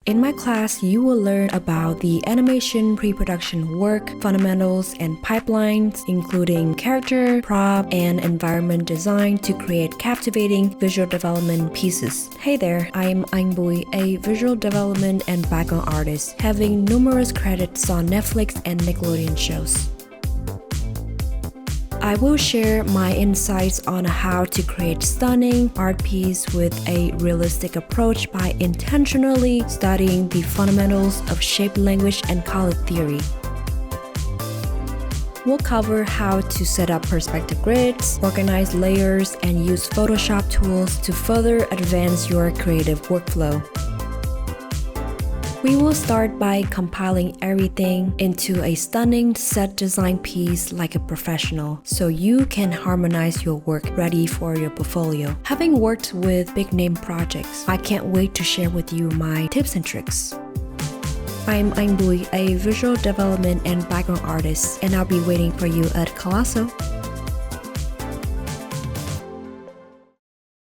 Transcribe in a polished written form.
In my class, you will learn about the animation pre-production work, fundamentals, and pipelines, including character, prop, and environment design to create captivating visual development pieces. Hey there, I'm Anh Bui, a visual development and background artist, having numerous credits on Netflix and Nickelodeon shows. I will share my insights on how to create stunning art piece with a realistic approach by intentionally studying the fundamentals of shape language and color theory. We'll cover how to set up perspective grids, organize layers, and use Photoshop tools to further advance your creative workflow. We will start by compiling everything into a stunning set design piece like a professional, so you can harmonize your work ready for your portfolio. Having worked with big name projects, I can't wait to share with you my tips and tricks. I'm Anh Bui, a visual development and background artist, and I'll be waiting for you at Colosso.